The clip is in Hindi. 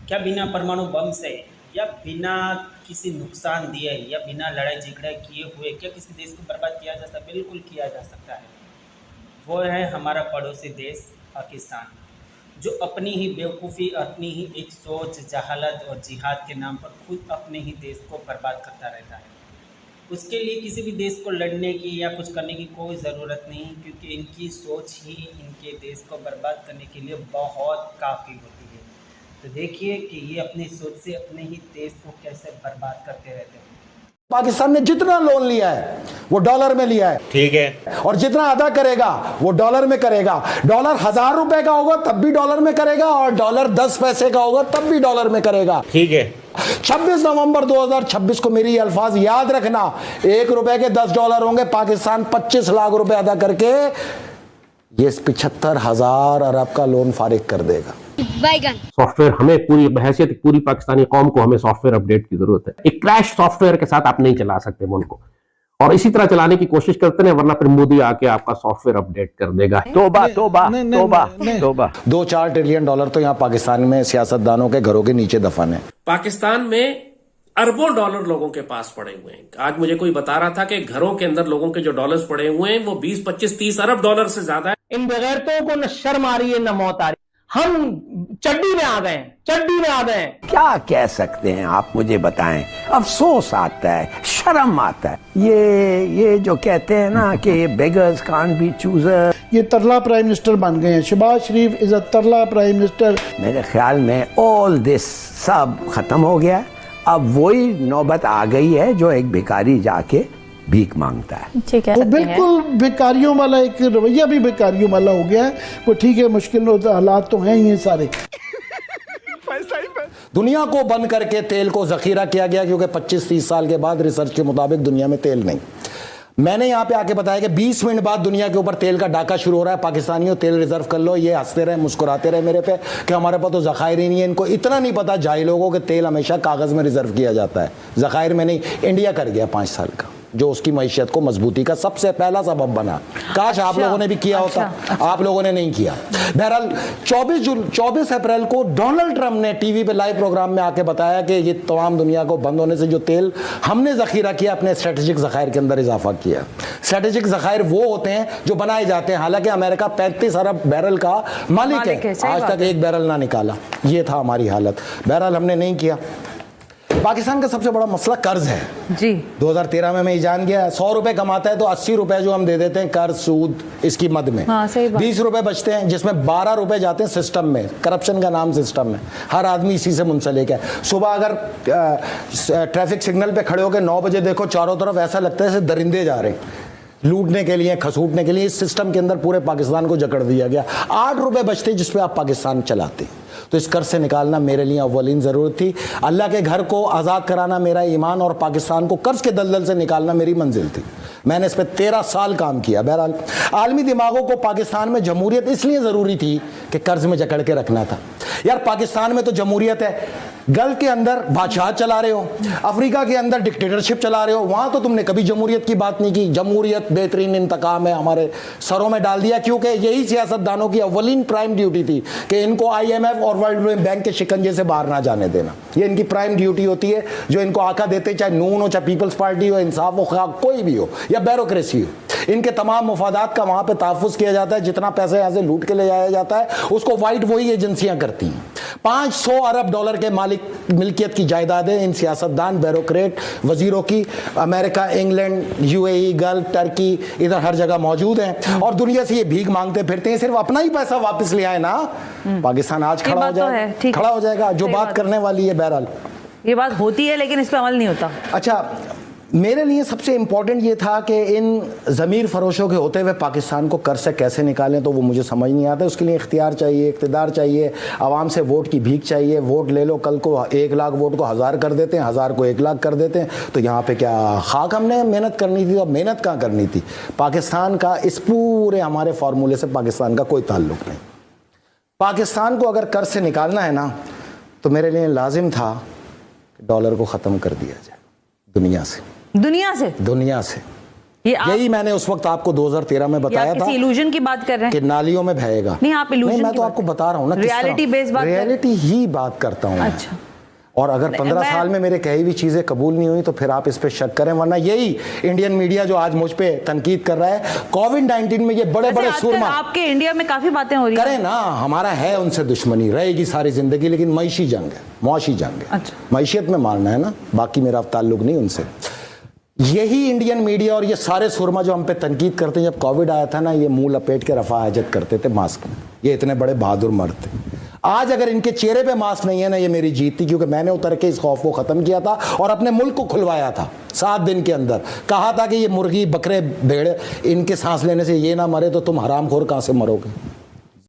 क्या बिना परमाणु बम से या बिना किसी नुकसान दिए या बिना लड़ाई झगड़े किए हुए क्या किसी देश को बर्बाद किया जा सकता है? बिल्कुल किया जा सकता है। वो है हमारा पड़ोसी देश पाकिस्तान, जो अपनी ही बेवकूफ़ी, अपनी ही एक सोच, जहालत और जिहाद के नाम पर खुद अपने ही देश को बर्बाद करता रहता है। उसके लिए किसी भी देश को लड़ने की या कुछ करने की कोई ज़रूरत नहीं, क्योंकि इनकी सोच ही इनके देश को बर्बाद करने के लिए बहुत काफ़ी होती है। तो देखिए कि ये अपनी सोच से अपने ही देश को कैसे बर्बाद करते रहते हैं। पाकिस्तान ने जितना लोन लिया है वो डॉलर में लिया है, ठीक है, और जितना अदा करेगा वो डॉलर में करेगा। डॉलर 1000 रुपए का होगा तब भी डॉलर में करेगा, और डॉलर 10 पैसे का होगा तब भी डॉलर में करेगा। ठीक है। 26 नवंबर 2026 को मेरी अल्फाज याद रखना, 1 रुपए के 10 डॉलर होंगे। पाकिस्तान 25 लाख रुपए अदा करके ये 75,000 अरब का लोन फारिग कर देगा। सॉफ्टवेयर हमें पूरी बहैसियत पूरी पाकिस्तानी कौम को हमें सॉफ्टवेयर अपडेट की जरूरत है। एक क्रैश सॉफ्टवेयर के साथ आप नहीं चला सकते मुल्क को, और इसी तरह चलाने की कोशिश करते हैं, वरना फिर मोदी आके आपका सॉफ्टवेयर अपडेट कर देगा। तोबा तोबा तोबा तोबा। 2-4 ट्रिलियन डॉलर तो यहाँ पाकिस्तान में सियासतदानों के घरों के नीचे दफन है। पाकिस्तान में अरबों डॉलर लोगों के पास पड़े हुए हैं। आज मुझे कोई बता रहा था कि घरों के अंदर लोगों के जो डॉलर्स पड़े हुए हैं वो 20, 25, 30 अरब डॉलर से ज्यादा है। इन बगैरतों को न शर्म आ रही है न मौत आ रही। हम चड्डी में आ गए, चड्डी में आ गए। क्या कह सकते हैं आप मुझे बताएं। अफसोस आता है, शर्म आता है। ये जो कहते हैं ना कि बेगर्स कांट बी चूजर, ये तरला प्राइम मिनिस्टर बन गए हैं। शहबाज शरीफ is a Tarla prime minister. मेरे ख्याल में ऑल दिस सब खत्म हो गया। अब वही नौबत आ गई है जो एक भिखारी जाके भीख मांगता है। ठीक है, वो बिल्कुल भिखारियों वाला एक रवैया भी भिखारियों वाला हो गया है। वो ठीक है, मुश्किल हालात तो हैं ही ये सारे। दुनिया को बंद करके तेल को जखीरा किया गया, क्योंकि 25-30 साल के बाद रिसर्च के मुताबिक दुनिया में तेल नहीं। मैंने यहाँ पे आके बताया कि 20 मिनट बाद दुनिया के ऊपर तेल का डाका शुरू हो रहा है। पाकिस्तानियों तेल रिजर्व कर लो। ये हंसते रहे, मुस्कुराते रहे मेरे पे कि हमारे पास तो जखायर ही नहीं है। इनको इतना नहीं पता जाहिल लोगों के तेल हमेशा कागज़ में रिजर्व किया जाता है, जखायर में नहीं। इंडिया कर गया 5 साल का, जो उसकी मईशत को मजबूती का सबसे पहला सबब बना। काश आप लोगों ने भी किया होता। आप लोगों ने नहीं किया। बहरहाल 24 अप्रैल को डोनाल्ड ट्रंप ने टीवी पे लाइव प्रोग्राम में आके बताया कि ये तमाम दुनिया को बंद होने से जो तेल हमने जखीरा किया, अपने स्ट्रेटेजिक जखायर के अंदर इजाफा किया। स्ट्रेटेजिक जखायर वो होते हैं जो बनाए जाते हैं। हालांकि अमेरिका 35 अरब बैरल का मालिक है, आज तक एक बैरल ना निकाला। ये था हमारी हालत। बहरहाल हमने नहीं किया। पाकिस्तान का सबसे बड़ा मसला कर्ज है जी। 2013 में मैं ये जान गया, 100 रुपए कमाता है तो 80 रुपए जो हम दे देते हैं कर्ज, सूद, इसकी मद में। 20 रुपए बचते हैं, जिसमें 12 रुपए जाते हैं सिस्टम में। करप्शन का नाम सिस्टम है। हर आदमी इसी से मुंसलिक है। सुबह अगर ट्रैफिक सिग्नल पे खड़े होकर 9 बजे देखो, चारों तरफ ऐसा लगता है जैसे दरिंदे जा रहे हैं लूटने के लिए, खसूटने के लिए। इस सिस्टम के अंदर पूरे पाकिस्तान को जकड़ दिया गया। 8 रुपए बचते जिसपे आप पाकिस्तान चलाते। तो इस कर्ज से निकालना मेरे लिए अव्वलीन ज़रूरत थी। अल्लाह के घर को आज़ाद कराना मेरा ईमान, और पाकिस्तान को कर्ज के दलदल से निकालना मेरी मंजिल थी। मैंने इस पर 13 साल काम किया। बहरहाल आलमी दिमागों को पाकिस्तान में जमहूरियत इसलिए ज़रूरी थी कि कर्ज में जकड़ के रखना था। यार पाकिस्तान में तो जमहूरियत है, गल्फ के अंदर बादशाह चला रहे हो, अफ्रीका के अंदर डिक्टेटरशिप चला रहे हो, वहाँ तो तुमने कभी जमहूरियत की बात नहीं की। जमहूरियत बेहतरीन इंतकाम है, हमारे सरों में डाल दिया, क्योंकि यही सियासतदानों की अव्वलीन प्राइम ड्यूटी थी कि इनको IMF और वर्ल्ड बैंक के शिकंजे से बाहर ना जाने देना। ये इनकी प्राइम ड्यूटी होती है, जो इनको आका देते, चाहे नून हो, चाहे पीपल्स पार्टी हो, इंसाफ हो, कोई भी हो, या ब्यूरोक्रेसी हो। इनके तमाम मफादात का वहाँ पे तहफ़्फ़ुज़ किया जाता है। जितना पैसा यहाँ से लूट के ले जाया जाता है उसको वाइट वही एजेंसियाँ करती हैं। 500 अरब डॉलर के मिल्कियत की जायदादें इन सियासतदान, ब्यूरोक्रेट, वजीरों की America, England, UAE, gulf, Turkey, इधर हर जगह मौजूद हैं। और दुनिया से ये भीख मांगते फिरते हैं। सिर्फ अपना ही पैसा वापस ले आए ना, पाकिस्तान आज खड़ा हो जाएगा। जो बात करने वाली है, बहरहाल ये बात होती है लेकिन इस पर अमल नहीं होता। अच्छा, मेरे लिए सबसे इम्पोर्टेंट ये था कि इन ज़मीर फरोशों के होते हुए पाकिस्तान को कर्ज से कैसे निकालें, तो वो मुझे समझ नहीं आता। उसके लिए इख्तियार चाहिए, इक़्तिदार चाहिए, आवाम से वोट की भीख चाहिए। वोट ले लो, कल को 1 लाख वोट को 1000 कर देते हैं, 1000 को 1 लाख कर देते हैं। तो यहाँ पे क्या खाक हमने मेहनत करनी थी? अब मेहनत कहाँ करनी थी? पाकिस्तान का इस पूरे हमारे फार्मूले से पाकिस्तान का कोई ताल्लुक़ नहीं। पाकिस्तान को अगर कर्ज से निकालना है ना, तो मेरे लिए लाजिम था कि डॉलर को ख़त्म कर दिया जाए दुनिया से। यही मैंने उस वक्त आपको 2013 में बताया था, इल्यूजन की बात कर रहे कि हैं नालियों में बहेगा। नहीं, आप illusion मैं की तो बात आपको बता रहा हूँ ना, रियलिटी बेस्ड बात, रियलिटी ही बात करता हूँ। अच्छा, और अगर 15 साल में मेरे कही हुई चीजें कबूल नहीं हुई तो फिर आप इस पे शक करें, वरना यही इंडियन मीडिया जो आज मुझ पे तनकीद कर रहा है, कोविड-19 में ये बड़े बड़े सुरमा आपके इंडिया में काफी बातें हो रही करें ना, हमारा है उनसे दुश्मनी, रहेगी सारी जिंदगी, लेकिन मैशी जंग है, मौशी जंग है। अच्छा। मैशियत में मारना है ना, बाकी मेरा ताल्लुक नहीं उनसे। यही इंडियन मीडिया और ये सारे सुरमा जो हम पे तनकीद करते हैं, जब कोविड आया था ना, ये मुंह लपेट के रफा हजत करते थे मास्क में, ये इतने बड़े बहादुर मर्द थे। आज अगर इनके चेहरे पे मास्क नहीं है ना, ये मेरी जीत थी, क्योंकि मैंने उतर के इस खौफ को खत्म किया था और अपने मुल्क को खुलवाया था 7 दिन के अंदर। कहा था कि ये मुर्गी, बकरे, भेड़, इनके सांस लेने से ये ना मरे तो तुम हरामखोर कहां से मरोगे।